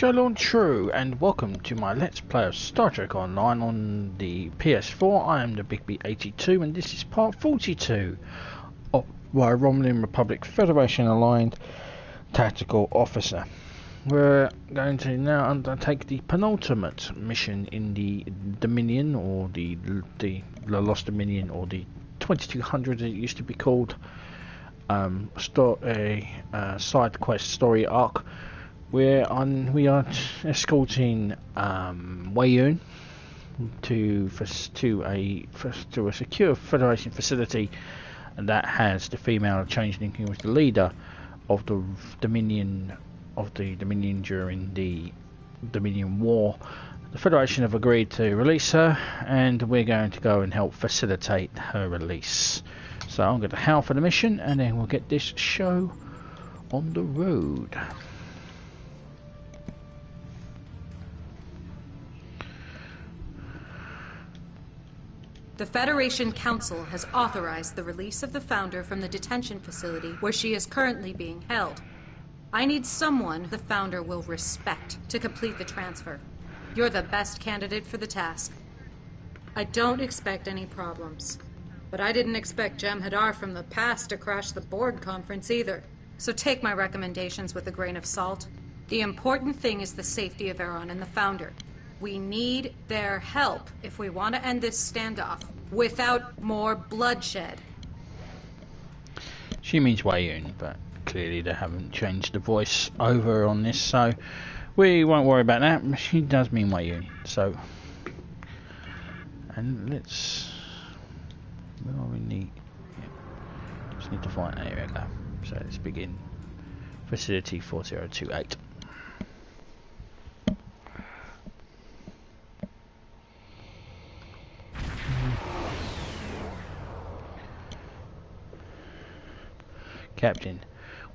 Hello true, and welcome to my Let's Play of Star Trek Online on the PS4. I am the Big B82 and this is part 42 of my Romulan Republic Federation Aligned Tactical Officer. We're going to now undertake the penultimate mission in the Dominion, or the Lost Dominion, or the 2200 as it used to be called. Side quest story arc. We are escorting Weyoun to a secure Federation facility that has the female Changeling, who was the leader of the Dominion during the Dominion War. The Federation have agreed to release her, and we're going to go and help facilitate her release. So I'm going to howl for the mission, and then we'll get this show on the road. The Federation Council has authorized the release of the Founder from the detention facility where she is currently being held. I need someone the Founder will respect to complete the transfer. You're the best candidate for the task. I don't expect any problems. But I didn't expect Jem'Hadar from the past to crash the board conference either. So take my recommendations with a grain of salt. The important thing is the safety of Weyoun and the Founder. We need their help if we want to end this standoff without more bloodshed. She means Weyoun, but clearly they haven't changed the voice over on this, so we won't worry about that. She does mean Weyoun, so... And let's... Where are we need? Yeah. Just need to find... There we go. So let's begin. Facility 4028. Captain,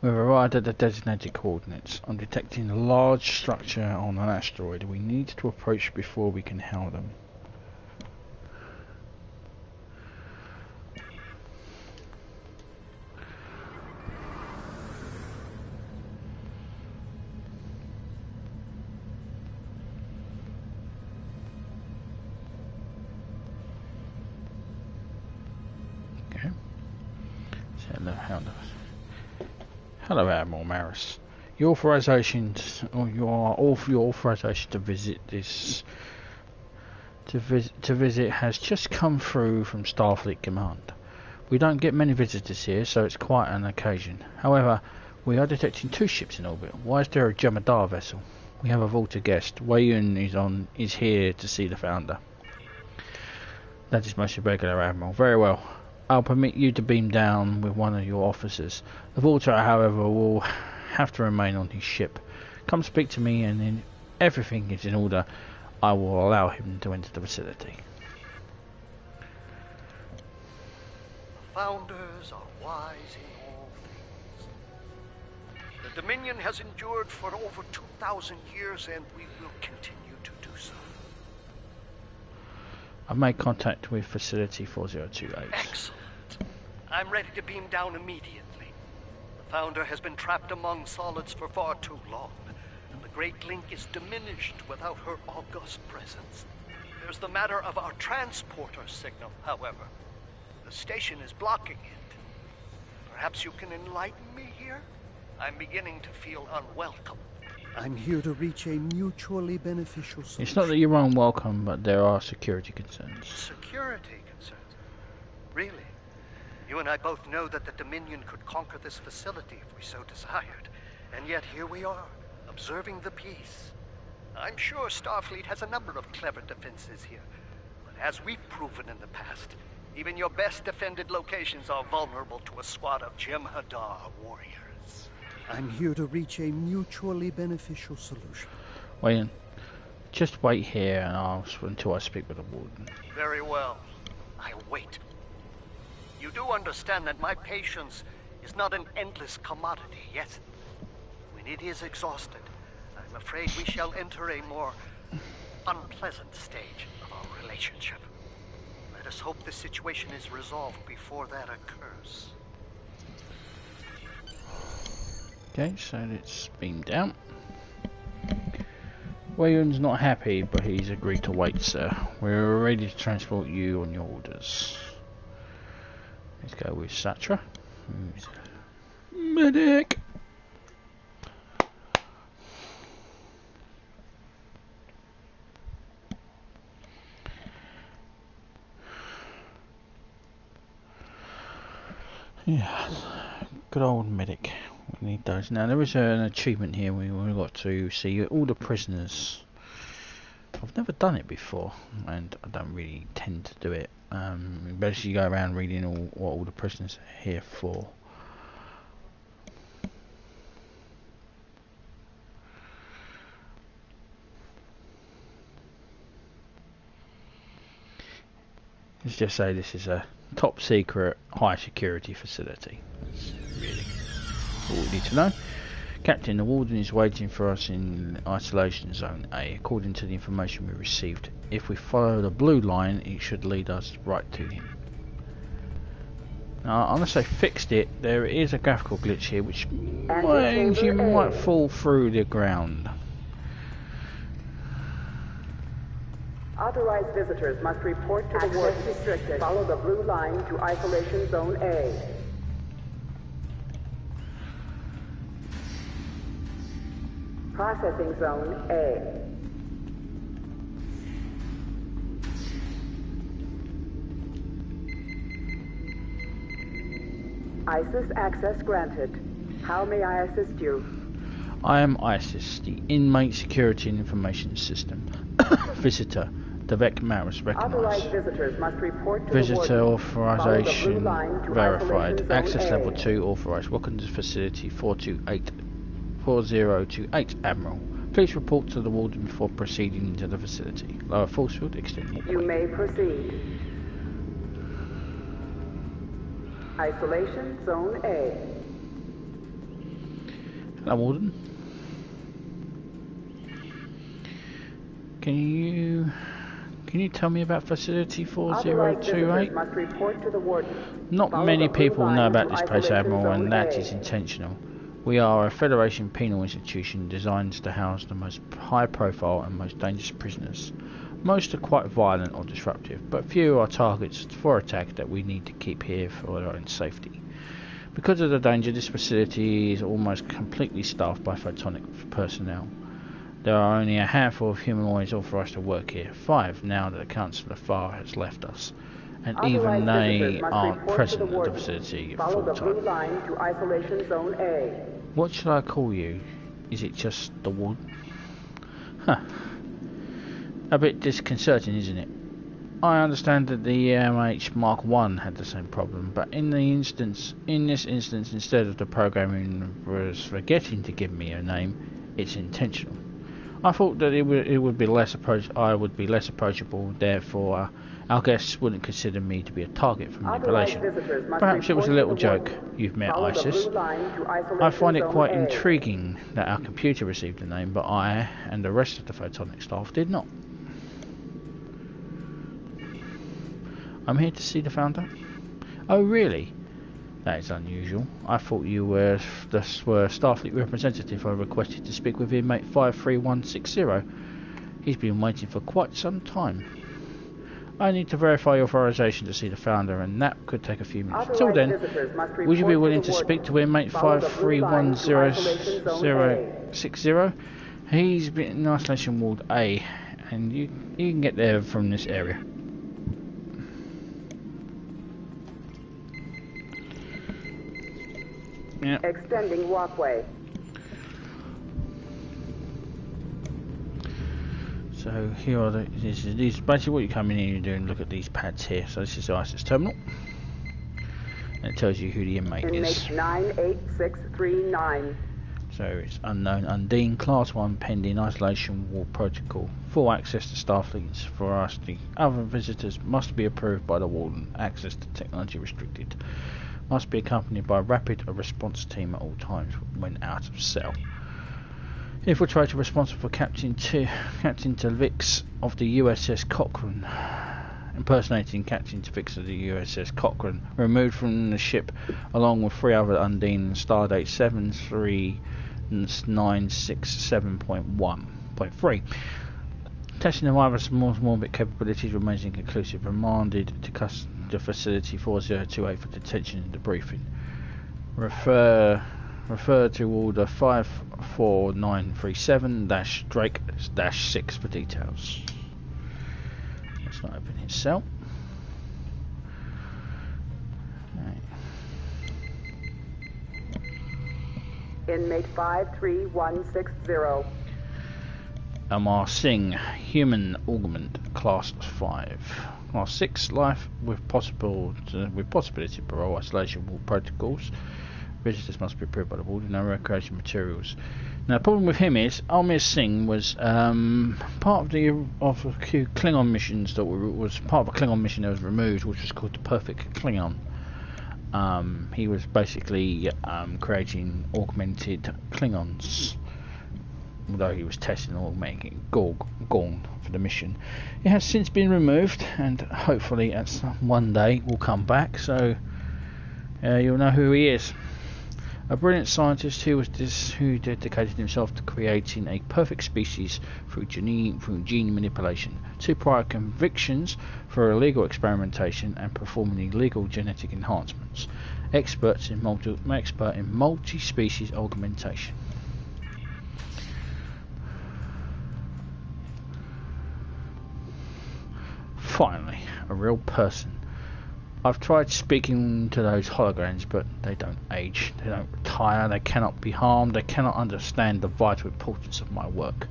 we've arrived at the designated coordinates. I'm detecting a large structure on an asteroid. We need to approach before we can hail them. Okay. So, hello, Admiral Maris. Your authorization to visit has just come through from Starfleet Command. We don't get many visitors here, so it's quite an occasion. However, we are detecting 2 ships in orbit. Why is there a Jem'Hadar vessel? We have a vaulted guest. Weyoun is here to see the Founder. That is most irregular, Admiral. Very well. I'll permit you to beam down with one of your officers. The vaulter, however, will have to remain on his ship. Come speak to me, and then everything is in order. I will allow him to enter the facility. The Founders are wise in all things. The Dominion has endured for over 2,000 years, and we will continue to do so. I've made contact with Facility 4028. Excellent. I'm ready to beam down immediately. The Founder has been trapped among solids for far too long, and the Great Link is diminished without her august presence. There's the matter of our transporter signal, however. The station is blocking it. Perhaps you can enlighten me here? I'm beginning to feel unwelcome. I'm here to reach a mutually beneficial solution. It's not that you're unwelcome, but there are security concerns. Security concerns? Really? You and I both know that the Dominion could conquer this facility if we so desired. And yet here we are, observing the peace. I'm sure Starfleet has a number of clever defenses here. But as we've proven in the past, even your best defended locations are vulnerable to a squad of Jem'Hadar warriors. I'm here to reach a mutually beneficial solution. Weyoun, just wait here and until I speak with the Warden. Very well. I'll wait. You do understand that my patience is not an endless commodity, yes? When it is exhausted, I'm afraid we shall enter a more unpleasant stage of our relationship. Let us hope the situation is resolved before that occurs. Okay, so let's beam down. Weyoun's not happy, but he's agreed to wait, sir. We're ready to transport you on your orders. Let's go with Satra. Medic! Yeah, good old medic. We need those. Now there is an achievement here. We've got to see all the prisoners. I've never done it before, and I don't really tend to do it. Basically, you go around reading what all the prisoners are here for. Let's just say this is a top secret, high security facility. That's really all we need to know. Captain, the warden is waiting for us in isolation zone A. According to the information we received, if we follow the blue line, it should lead us right to him. Now, unless they fixed it, there is a graphical glitch here which means you might fall through the ground. Authorized visitors must report to the warden. Restricted. Follow the blue line to isolation zone A. Processing zone A. ISIS access granted. How may I assist you? I am ISIS, the Inmate Security and Information System. Visitor. The VEC is recognized. Visitors must report to Visitor the authorization verified. Access A. level 2 authorized. Welcome to facility 4028 Admiral. Please report to the warden before proceeding into the facility. Lower force field extended. You may proceed. Isolation zone A. Hello, warden. Can you tell me about facility 4028? Must report to the warden. Not many people know about this place, Admiral, and that is intentional. We are a Federation penal institution designed to house the most high-profile and most dangerous prisoners. Most are quite violent or disruptive, but few are targets for attack that we need to keep here for their own safety. Because of the danger, this facility is almost completely staffed by photonic personnel. There are only a handful of humanoids authorized to work here, 5 now that the Council of Far has left us, and even they aren't present at the facility at full time. What should I call you? Is it just the warden? Huh. A bit disconcerting, isn't it? I understand that the EMH Mark 1 had the same problem, but in this instance, instead of the programming was forgetting to give me a name, it's intentional. I thought that I would be less approachable, therefore our guests wouldn't consider me to be a target for manipulation. Perhaps it was a little joke. You've met ISIS. I find it quite intriguing that our computer received the name, but I and the rest of the photonic staff did not. I'm here to see the founder. Oh, really? That is unusual. I thought you were the Starfleet representative. I requested to speak with inmate 53160. He's been waiting for quite some time. I need to verify your authorization to see the founder, and that could take a few minutes. Until then, would you be willing to speak to inmate 53160? He's been in isolation ward A, and you can get there from this area. Yeah. Extending walkway. So here are this is basically what you come in and you're doing. Look at these pads here. So this is the ISIS terminal, and it tells you who the inmate is. 98639. So it's unknown Undine, class 1 pending isolation ward protocol. Full access to Starfleets for us. The other visitors must be approved by the warden. Access to technology restricted. Must be accompanied by a rapid response team at all times when out of cell. Infiltrator responsible for Captain Tvix of the USS Cochrane, impersonating Captain Tvix of the USS Cochrane, removed from the ship along with 3 other Undine, stardate 73967.1. Point 3. Testing of either small bit capabilities remains inconclusive. Remanded to the facility 4028 for detention and debriefing. Refer to order 54937-Drake-6 for details. Let's not open his cell. Inmate 53160. Amar Singh, human augment, class 5. Class 6, life with possibility of parole, isolation wall protocols. Visitors must be approved by the warden. No recreation materials. Now, the problem with him is Amar Singh was part of a few Klingon missions that was part of a Klingon mission that was removed, which was called the Perfect Klingon. He was basically creating augmented Klingons, although he was testing augmenting Gorn for the mission. It has since been removed, and hopefully at one day will come back, so you'll know who he is. A brilliant scientist who dedicated himself to creating a perfect species through gene manipulation. 2 prior convictions for illegal experimentation and performing illegal genetic enhancements. Expert in multi-species augmentation. Finally, a real person. I've tried speaking to those holograms, but they don't age, they don't retire, they cannot be harmed, they cannot understand the vital importance of my work.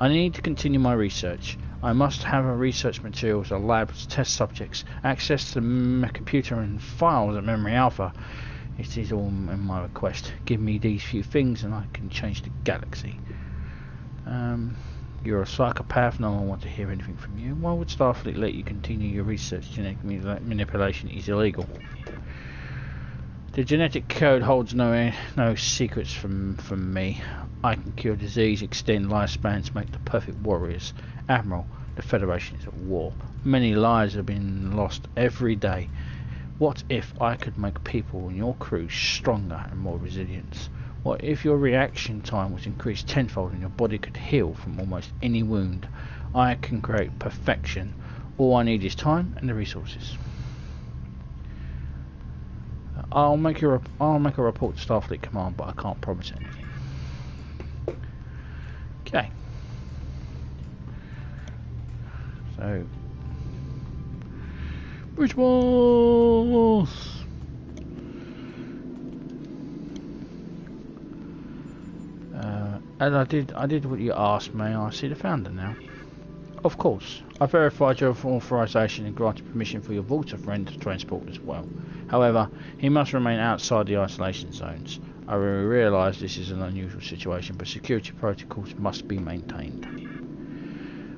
I need to continue my research. I must have a research materials, a lab, test subjects, access to the computer and files at Memory Alpha. It is all in my request. Give me these few things and I can change the galaxy. You're a psychopath, no one wants to hear anything from you. Why would Starfleet let you continue your research? Genetic manipulation is illegal. The genetic code holds no secrets from me. I can cure disease, extend lifespans, make the perfect warriors. Admiral, the Federation is at war. Many lives have been lost every day. What if I could make people in your crew stronger and more resilient? What if your reaction time was increased tenfold and your body could heal from almost any wound? I can create perfection. All I need is time and the resources. I'll make a report to Starfleet Command, but I can't promise anything. Okay. So, Bridge Walls. As I did what you asked. May I see the founder now? Of course. I verified your authorization and granted permission for your Volta friend to transport as well. However, he must remain outside the isolation zones. I realise this is an unusual situation, but security protocols must be maintained.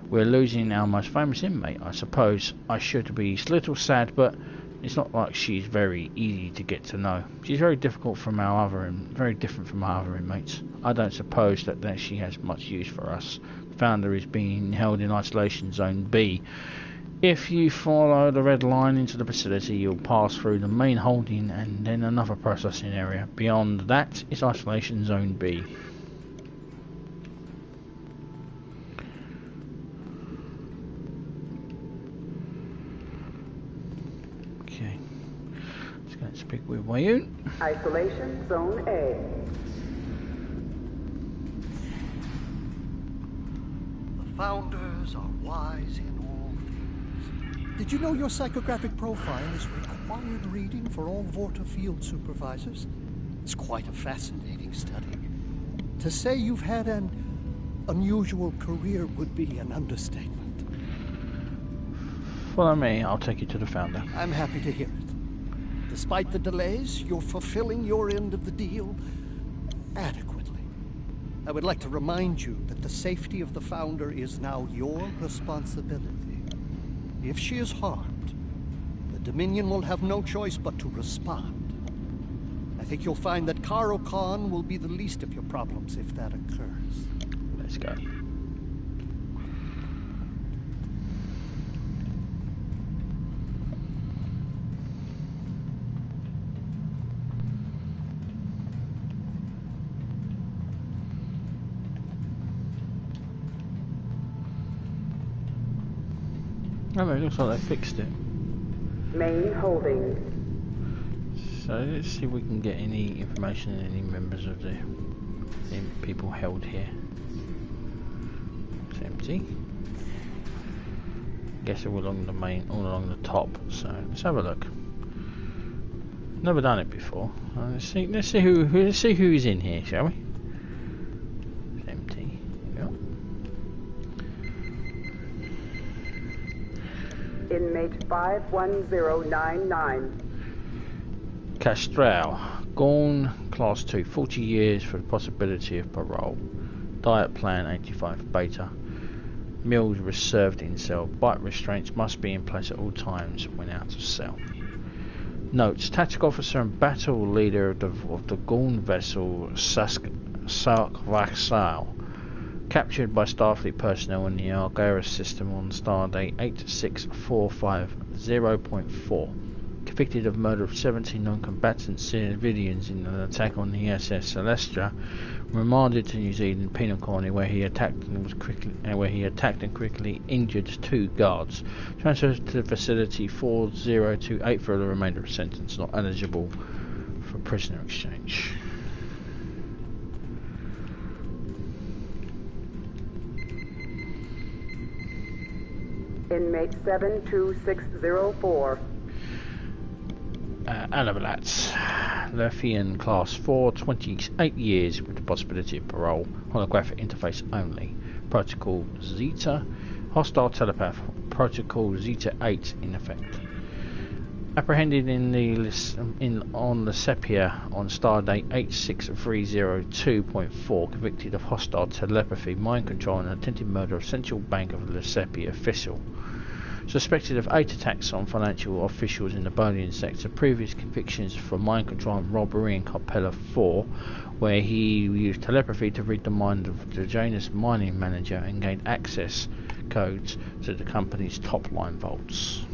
We're losing our most famous inmate. I suppose I should be a little sad, but it's not like she's very easy to get to know. She's very different from our other inmates. I don't suppose that she has much use for us. The founder is being held in isolation zone B. If you follow the red line into the facility, you'll pass through the main holding and then another processing area. Beyond that is isolation zone B. Okay, let's go and speak with Weyoun. Isolation Zone A. The Founders are wise in all things. Did you know your psychographic profile is required reading for all Vorta field supervisors? It's quite a fascinating study. To say you've had an unusual career would be an understatement. Follow me, I'll take you to the founder. I'm happy to hear it. Despite the delays, you're fulfilling your end of the deal adequately. I would like to remind you that the safety of the founder is now your responsibility. If she is harmed, the Dominion will have no choice but to respond. I think you'll find that Karo Khan will be the least of your problems if that occurs. Let's go. Oh, it looks like they fixed it. Main holding. So let's see if we can get any information on any members of the people held here. It's empty. Guess they're all along the top. So let's have a look. Never done it before. Let's see who's in here, shall we? It's empty. There we go. Inmate 51099. Castral, Gorn, Class 2, 40 years for the possibility of parole. Diet plan 85 beta. Meals reserved in cell. Bite restraints must be in place at all times when out of cell. Notes: Tactical officer and battle leader of the Gorn vessel Sark-Vaxal, captured by Starfleet personnel in the Algaris system on stardate 86450.4. Convicted of murder of 17 non-combatant civilians in an attack on the SS Celestia, remanded to New Zealand penal colony where he attacked and quickly injured 2 guards. Transferred to the facility 4028 for the remainder of the sentence. Not eligible for prisoner exchange. Inmate 72604. Alabalats, Lerfian Class 4, 28 years with the possibility of parole, holographic interface only. Protocol Zeta, hostile telepath, Protocol Zeta 8 in effect. Apprehended on the Sepia on stardate 86302.4, convicted of hostile telepathy, mind control and attempted murder of Central Bank of the Sepia official. Suspected of 8 attacks on financial officials in the Bolian sector, previous convictions for mind control and robbery in Capella 4, where he used telepathy to read the mind of the Janus mining manager and gained access codes to the company's top line vaults.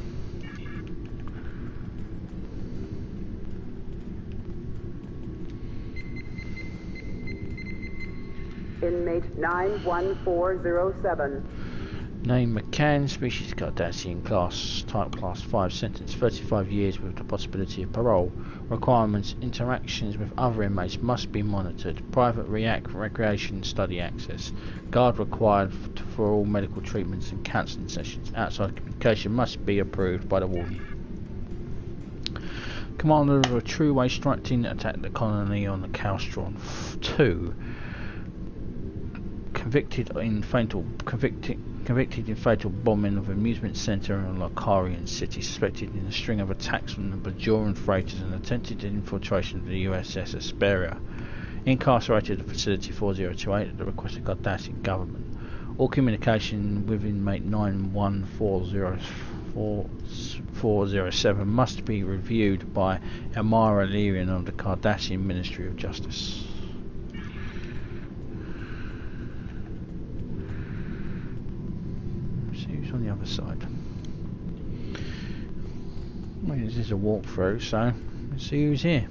Inmate 91407. Name McCann, species Cardassian, type class 5, sentence 35 years with the possibility of parole. Requirements: interactions with other inmates must be monitored. Private recreation study access. Guard required for all medical treatments and counselling sessions. Outside communication must be approved by the warden. Commander of a true way strike team that attacked the colony on the Calstron 2. Convicted in fatal bombing of amusement centre in Locarian City, suspected in a string of attacks on the Bajoran freighters and attempted infiltration of the USS Asperia. Incarcerated at facility 4028 at the request of Cardassian government. All communication with inmate 91407 must be reviewed by Elmira Lyrian of the Cardassian Ministry of Justice. On the other side. Well, this is a walkthrough, so let's see who's here.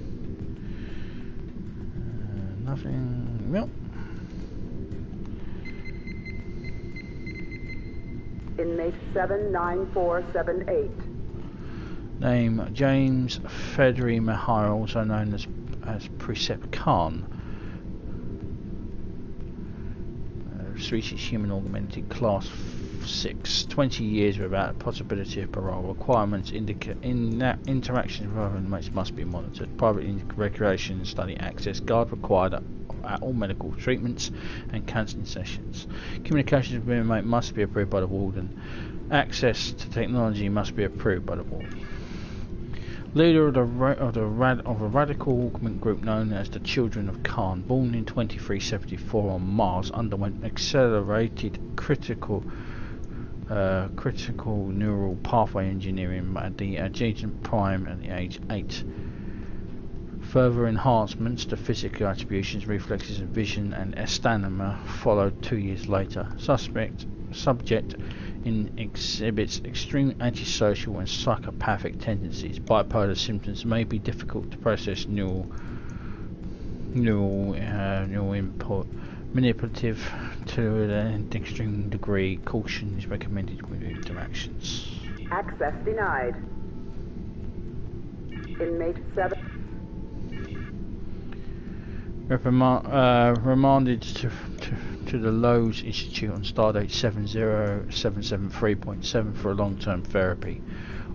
Nothing. Well. Inmate 79478. Name: James Fedri Mahar, also known as Precept Khan. Species human augmented, class 6, 20 years without possibility of parole. Requirements: interactions with other inmates must be monitored. Private recreation and study access. Guard required at all medical treatments and counselling sessions. Communications with inmate must be approved by the warden. Access to technology must be approved by the warden. Leader of a radical augment group known as the Children of Khan, born in 2374 on Mars, underwent accelerated critical neural pathway engineering at the adjacent prime at the age 8. Further enhancements to physical attributions, reflexes and vision and stamina followed 2 years later. Subject exhibits extreme antisocial and psychopathic tendencies. Bipolar symptoms may be difficult to process neural input, manipulative to an extreme degree. Caution is recommended with interactions. Access denied. Inmate 7. Remanded to the Lowe's Institute on stardate 70773.7 for a long-term therapy.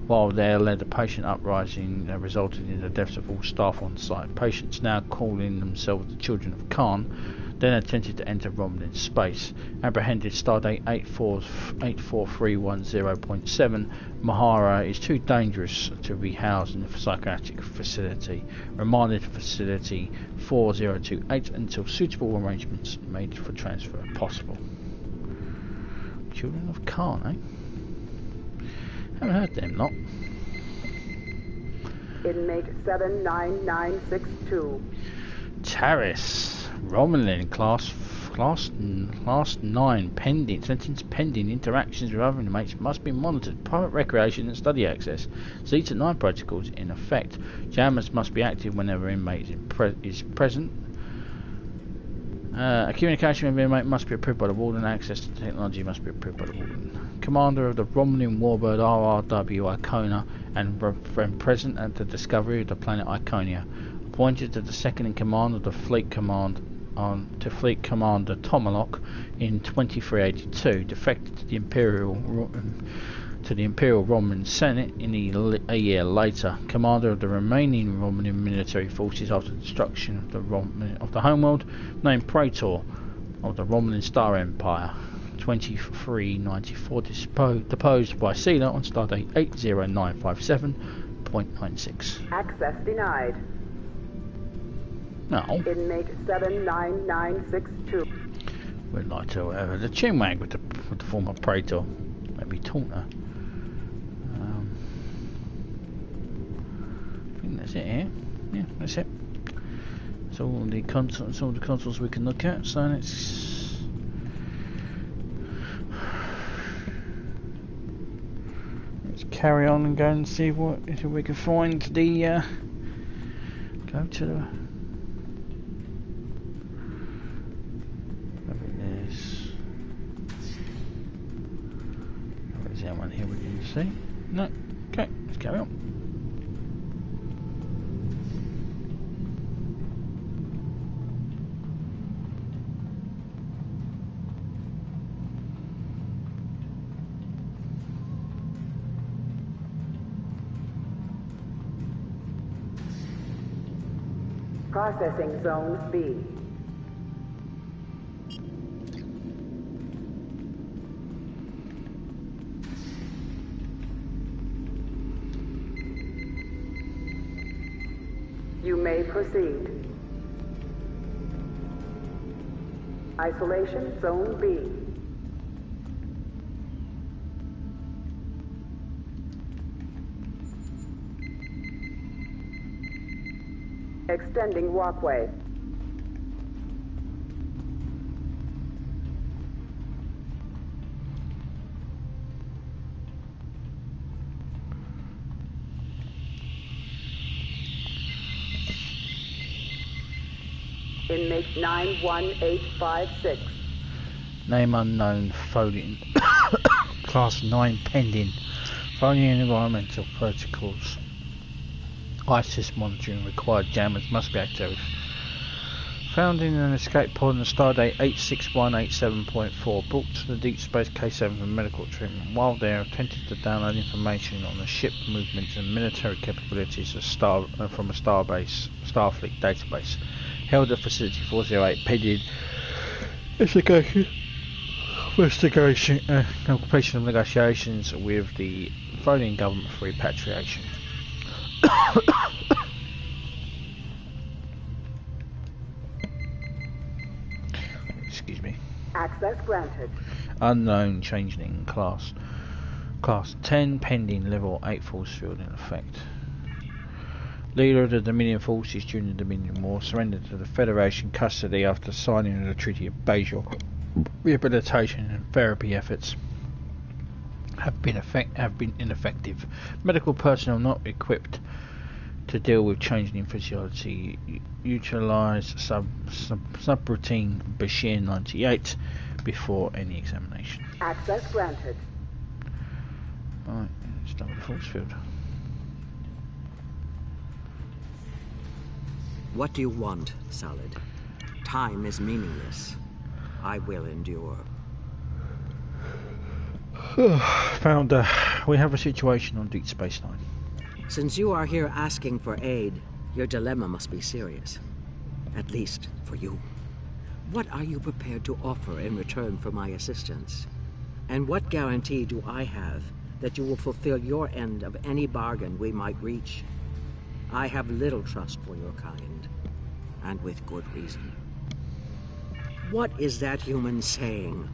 While there, led a patient uprising that resulted in the deaths of all staff on site. Patients now calling themselves the Children of Khan then attempted to enter Romulan space. Apprehended stardate 84310.7. Mahara is too dangerous to be housed in a psychiatric facility. Remanded to facility 4028 until suitable arrangements made for transfer possible. Children of Khan, eh? Haven't heard them lot. Inmate 79962. Taris, Romulan, class 9, pending, sentence pending. Interactions with other inmates must be monitored. Private recreation and study access. Zeta 9 protocols in effect. Jammers must be active whenever inmate is present. A communication with inmate must be approved by the warden. Access to technology must be approved by the warden. Commander of the Romulan warbird RRW Icona and present at the discovery of the planet Iconia. Appointed to the second in command of the Fleet Commander Tomalok in 2382. Defected to the Imperial Romulan Senate a year later. Commander of the remaining Romulan military forces after the destruction of the homeworld. Named Praetor of the Romulan Star Empire. 2394. Deposed by Sealer on stardate 80957.96. Access denied. No. Inmate 79962. We'd like to have the chinwag with the former Praetor. Maybe taunt her. I think that's it here. Yeah, that's it. That's all the consoles we can look at. So let's carry on and go and see if we can find the go to the. Is there one here we can see? No. Okay, let's carry on. Processing Zone B. You may proceed. Isolation Zone B. Extending walkway. Inmate 91856. Name unknown. Phone class 9 pending. Phone environmental protocols. ISIS monitoring required. Jammers must be active. Found in an escape pod on stardate 86187.4. Brought to the Deep Space K7 for medical treatment. While there, attempted to download information on the ship movements and military capabilities of from a Starfleet database. Held at Facility 408 pending completion of negotiations with the Estonian government for repatriation. Excuse me. Access granted. Unknown Changeling class 10 pending, level 8 force field in effect. Leader of the Dominion forces during the Dominion War, surrendered to the Federation custody after signing of the Treaty of Bajor. Rehabilitation and therapy efforts have been ineffective. Medical personnel not equipped to deal with Changeling physiology. Utilize subroutine Bashir 98 before any examination. Access granted. Right, start with the force field. What do you want, Solid? Time is meaningless. I will endure. Founder, we have a situation on Deep Space Nine. Since you are here asking for aid, your dilemma must be serious. At least for you. What are you prepared to offer in return for my assistance? And what guarantee do I have that you will fulfill your end of any bargain we might reach? I have little trust for your kind, and with good reason. What is that human saying?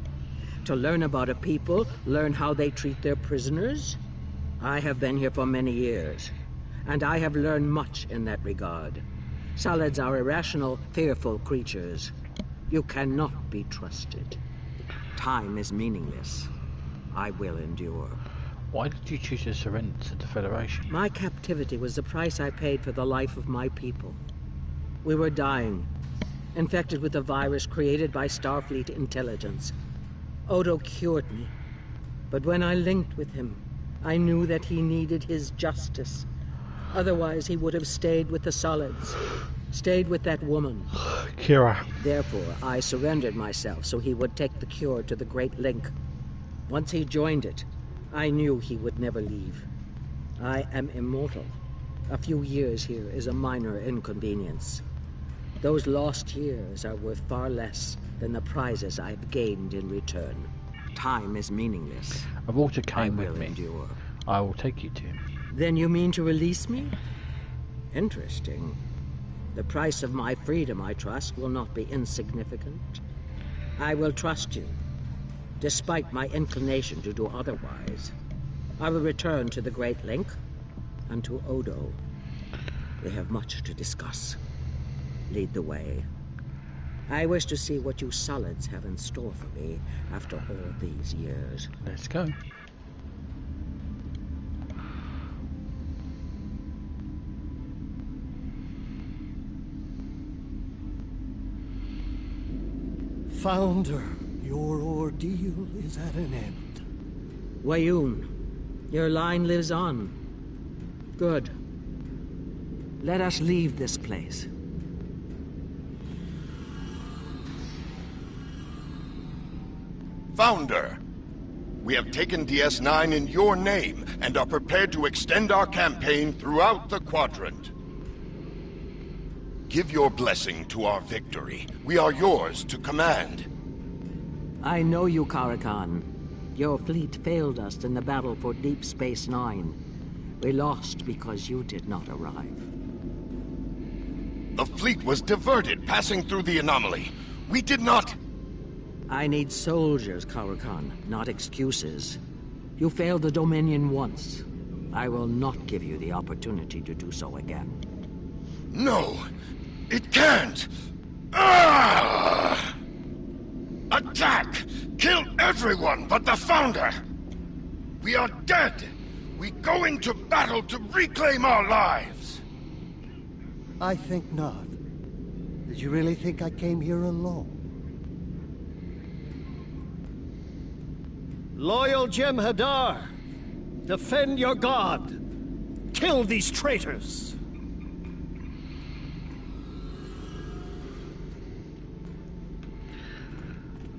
To learn about a people, learn how they treat their prisoners? I have been here for many years, and I have learned much in that regard. Solids are irrational, fearful creatures. You cannot be trusted. Time is meaningless. I will endure. Why did you choose to surrender to the Federation? My captivity was the price I paid for the life of my people. We were dying, infected with a virus created by Starfleet intelligence. Odo cured me, but when I linked with him, I knew that he needed his justice. Otherwise, he would have stayed with the Solids, stayed with that woman. Kira. Therefore, I surrendered myself so he would take the cure to the Great Link. Once he joined it, I knew he would never leave. I am immortal. A few years here is a minor inconvenience. Those lost years are worth far less than the prizes I've gained in return. Time is meaningless. A water came with me. Endure. I will take you to him. Then you mean to release me? Interesting. The price of my freedom, I trust, will not be insignificant. I will trust you, despite my inclination to do otherwise. I will return to the Great Link and to Odo. We have much to discuss. Lead the way. I wish to see what you Solids have in store for me after all these years. Let's go. Founder, your ordeal is at an end. Weyoun, your line lives on. Good. Let us leave this place. Founder, we have taken DS9 in your name and are prepared to extend our campaign throughout the quadrant. Give your blessing to our victory. We are yours to command. I know you, Karakan. Your fleet failed us in the battle for Deep Space Nine. We lost because you did not arrive. The fleet was diverted passing through the anomaly. We did not... I need soldiers, Karakan, not excuses. You failed the Dominion once. I will not give you the opportunity to do so again. No! It can't! Ah! Attack! Kill everyone but the Founder! We are dead! We go into battle to reclaim our lives! I think not. Did you really think I came here alone? Loyal Jem'Hadar! Defend your god! Kill these traitors!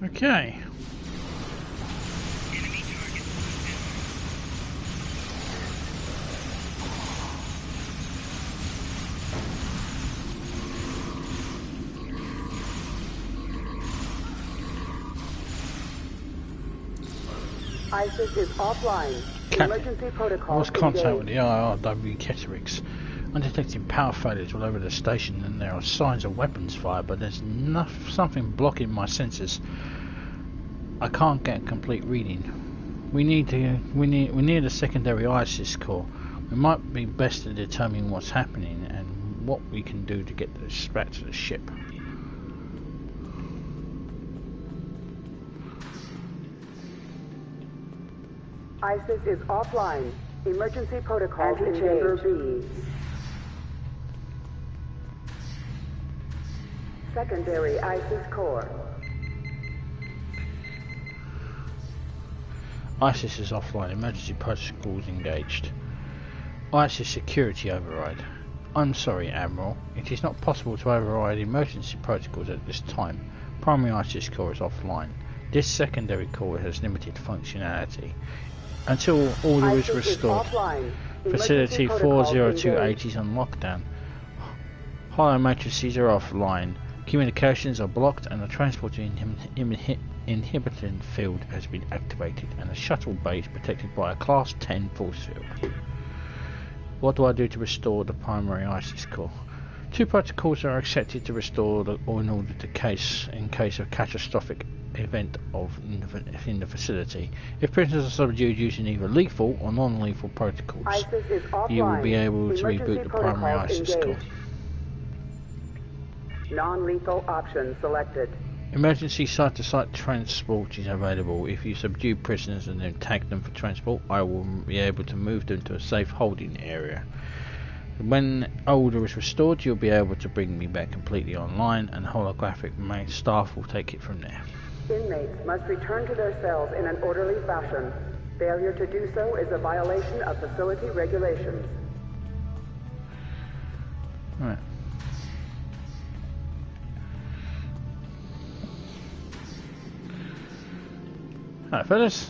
Okay. ISIS is offline. Emergency I protocol lost contact with engaged. the IRW Keterix. I'm detecting power failures all over the station, and there are signs of weapons fire, but there's something blocking my sensors. I can't get a complete reading. We need a secondary ISIS core. It might be best to determine what's happening and what we can do to get this back to the ship. ISIS is offline. Emergency protocol engaged. Secondary ISIS core. ISIS is offline. Emergency protocols engaged. ISIS security override. I'm sorry, Admiral. It is not possible to override emergency protocols at this time. Primary ISIS core is offline. This secondary core has limited functionality. Until order is restored, Facility 4028 is on lockdown. Holo matrices are offline. Communications are blocked and the transport inhibiting field has been activated and the shuttle bay is protected by a Class 10 force field. What do I do to restore the primary ISIS core? 2 protocols are accepted to restore or in order to in case of catastrophic event in the facility. If prisoners are subdued using either lethal or non-lethal protocols, you will be able to reboot the primary ISIS core. Non-lethal option selected. Emergency site-to-site transport is available. If you subdue prisoners and then tag them for transport, I will be able to move them to a safe holding area. When order is restored, you'll be able to bring me back completely online and holographic main staff will take it from there. Inmates must return to their cells in an orderly fashion. Failure to do so is a violation of facility regulations. Right. Alright, fellas.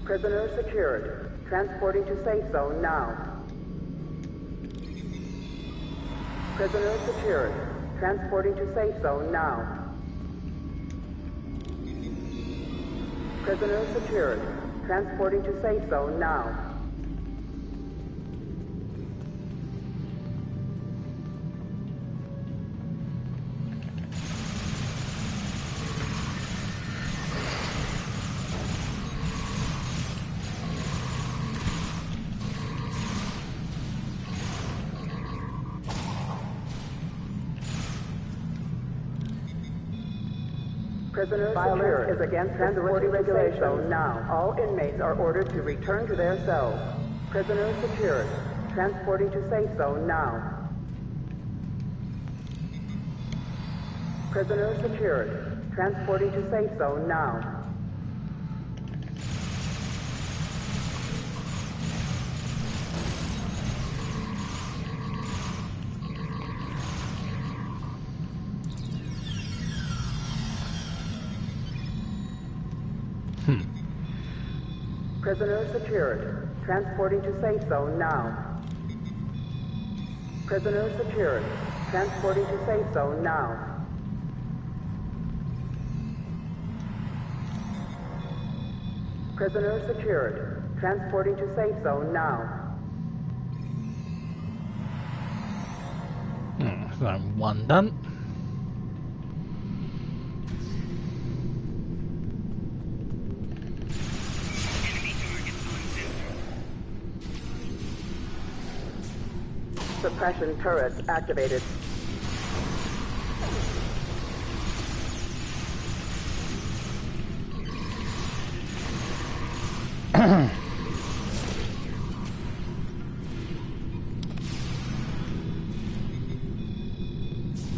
Prisoner secured. Transporting to safe zone now. Prisoner secured. Transporting to safe zone now. Prisoner secured. Transporting to safe zone now. Prisoner violence is against transporting regulations. Now, all inmates are ordered to return to their cells. Prisoner secured. Transporting to safe zone now. Prisoner secured. Transporting to safe zone now. Prisoner secured. Transporting to safe zone now. Prisoner secured. Transporting to safe zone now. Prisoner secured. Transporting to safe zone now. Zone 1 done. Suppression turrets activated.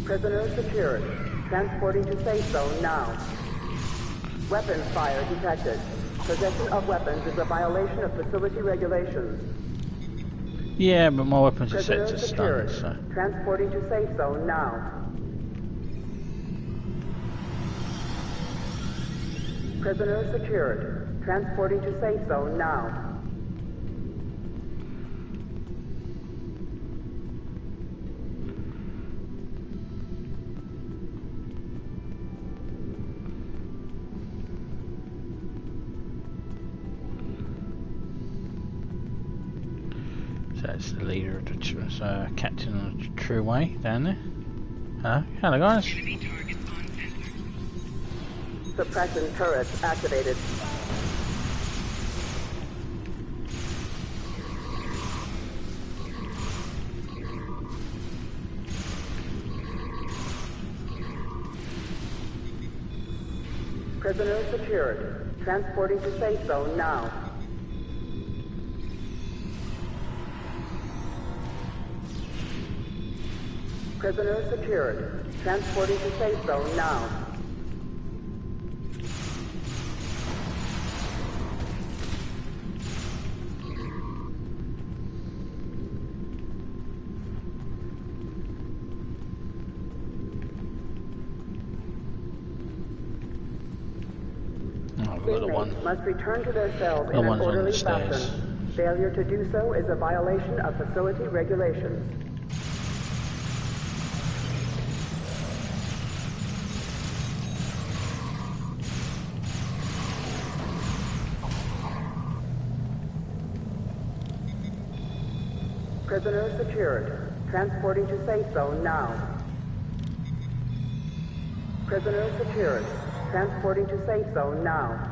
Prisoner secured. Transporting to safe zone now. Weapons fire detected. Possession of weapons is a violation of facility regulations. Yeah, but my weapons are set to stun, so... Transporting to safe zone now. Prisoner secured. Transporting to safe zone now. That's the leader of the captain of the true way down there. Hello guys. Suppression turrets activated. Prisoner secured. Transporting to safe zone now. Prisoner secured. Transporting to safe zone now. Inmates must return to their cells in an orderly fashion. Failure to do so is a violation of facility regulations. Prisoner secured. Transporting to safe zone now. Prisoner secured. Transporting to safe zone now.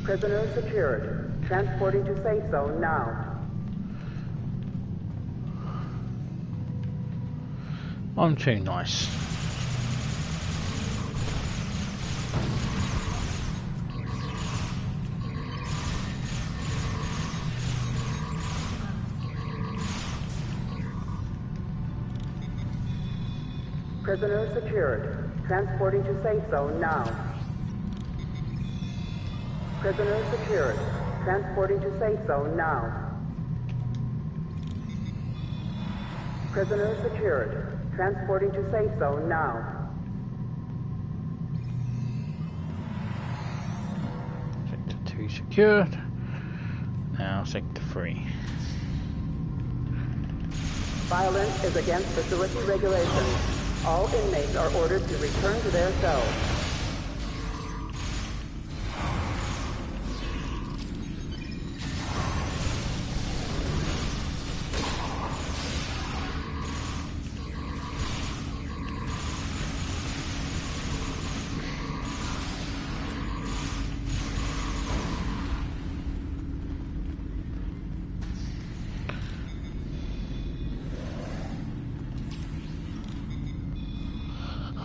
Prisoner secured. Transporting to safe zone now. I'm too nice. Prisoner secured. Transporting to safe zone now. Prisoner secured. Transporting to safe zone now. Prisoner secured. Transporting to safe zone now. Sector 2 secured. Now Sector 3. Violence is against facility regulations. All inmates are ordered to return to their cells.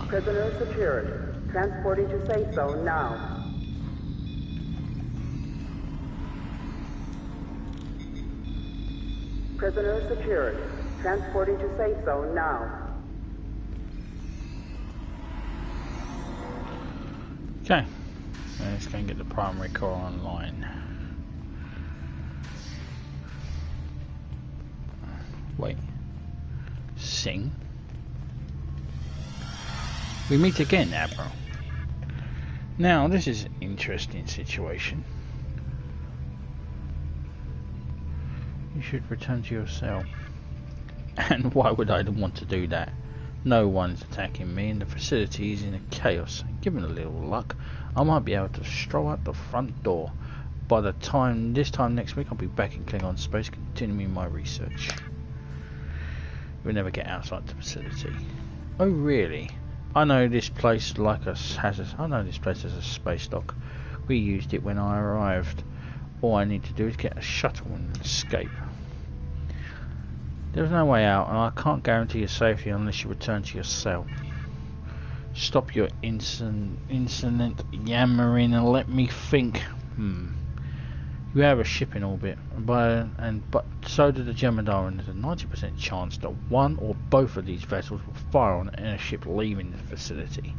Prisoner secured. Transporting to safe zone now. Prisoner secured. Transporting to safe zone now. Okay. Let's go and get the primary core online. Wait. Sing? We meet again, Admiral. Now, this is an interesting situation. You should return to your cell. And why would I want to do that? No one's attacking me and the facility is in a chaos. Given a little luck, I might be able to stroll out the front door. By the time this time next week, I'll be back in Klingon space continuing my research. We'll never get outside the facility. Oh really? I know this place has a space dock. We used it when I arrived. All I need to do is get a shuttle and escape. There's no way out, and I can't guarantee your safety unless you return to your cell. Stop your insolent yammering and let me think. You have a ship in orbit, but so do the Jem'Hadar, and there's a 90% chance that one or both of these vessels will fire on an airship leaving the facility.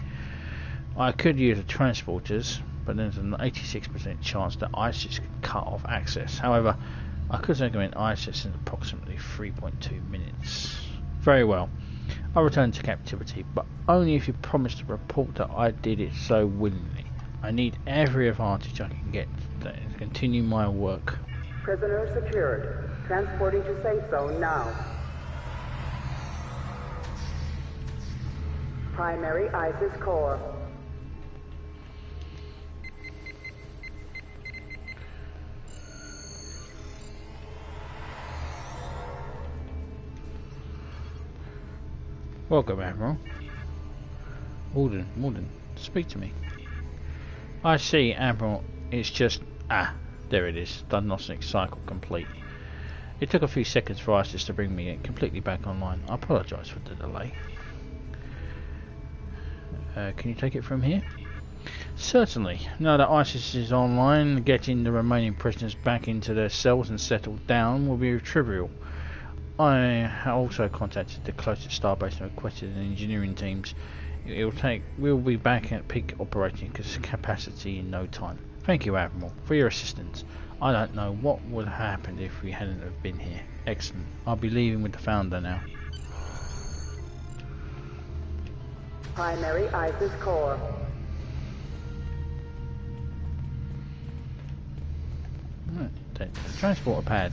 I could use the transporters, but there's an 86% chance that ISIS could cut off access. However, I could circumvent ISIS in approximately 3.2 minutes. Very well. I'll return to captivity, but only if you promise to report that I did it so willingly. I need every advantage I can get to continue my work. Prisoner secured. Transporting to safe zone now. Primary ISIS core. Welcome, Admiral. Walden, speak to me. I see, Admiral. It's just... there it is. Diagnostic cycle complete. It took a few seconds for ISIS to bring me completely back online. I apologise for the delay. Can you take it from here? Certainly. Now that ISIS is online, getting the remaining prisoners back into their cells and settled down will be trivial. I have also contacted the closest starbase and requested engineering teams. We'll be back at peak operating capacity in no time. Thank you, Admiral, for your assistance. I don't know what would have happened if we hadn't have been here. Excellent. I'll be leaving with the Founder now. Primary ISIS core. Right, take the transporter pad.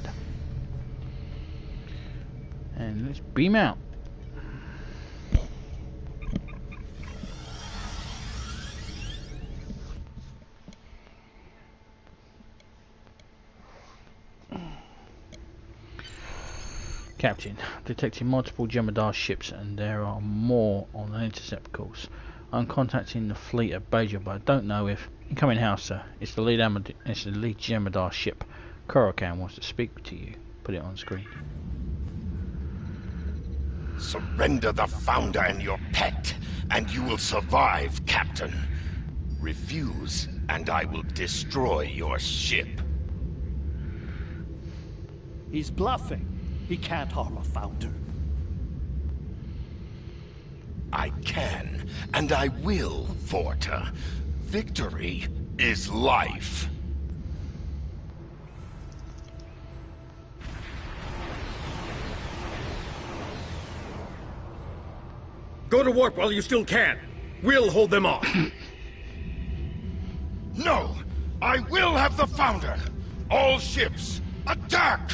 And let's beam out. Captain, detecting multiple Jemadar ships and there are more on an intercept course. I'm contacting the fleet at Beja, but I don't know if... Incoming house, sir. It's the lead Jemadar ship. Korokan wants to speak to you. Put it on screen. Surrender the Founder and your pet, and you will survive, Captain. Refuse, and I will destroy your ship. He's bluffing. He can't harm a Founder. I can, and I will, Vorta. Victory is life. Go to warp while you still can. We'll hold them off. No! I will have the Founder! All ships, attack!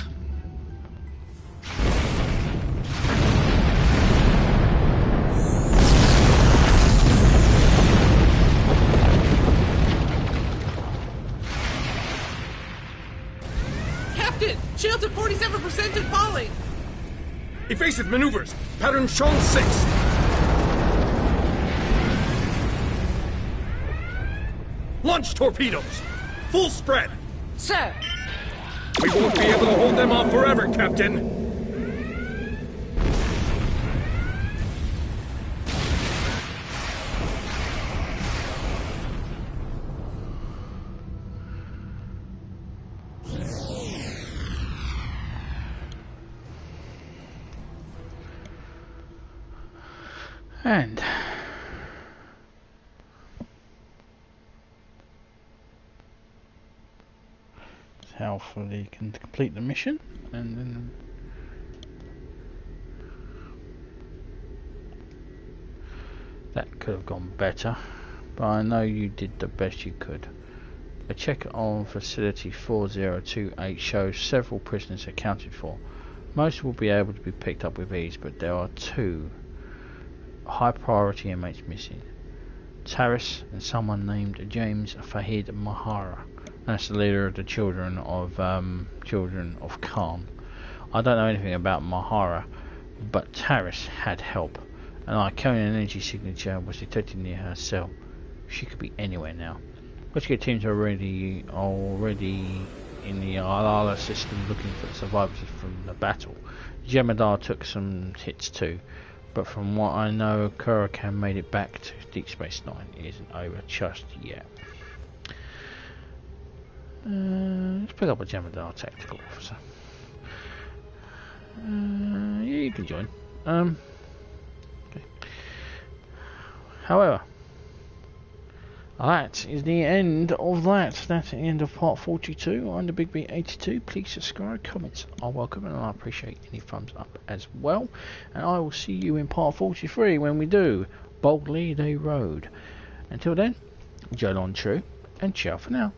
Captain! Shields at 47% and falling! Evasive maneuvers. Pattern shown 6. Launch torpedoes! Full spread! Sir! We won't be able to hold them off forever, Captain! And... how fully can complete the mission, and then that could have gone better, but I know you did the best you could. A check on facility 4028 shows several prisoners accounted for. Most will be able to be picked up with ease, but there are 2 high priority inmates missing. Taris and someone named James Fahid Mahara. That's the leader of the children of Khan. I don't know anything about Mahara, but Taris had help. An Iconian energy signature was detected near her cell. She could be anywhere now. Rescue teams are already in the Alala system looking for survivors from the battle. Jemadar took some hits too, but from what I know, Korokan made it back to Deep Space Nine. It isn't over just yet. Let's pick up a Jemadar tactical officer. Yeah, you can join. Okay. However, that is the end of that. That's the end of part 42. I'm the Big B82. Please subscribe, comments are welcome, and I appreciate any thumbs up as well. And I will see you in part 43 when we do Boldly They Rode. Until then, Jolon True, and ciao for now.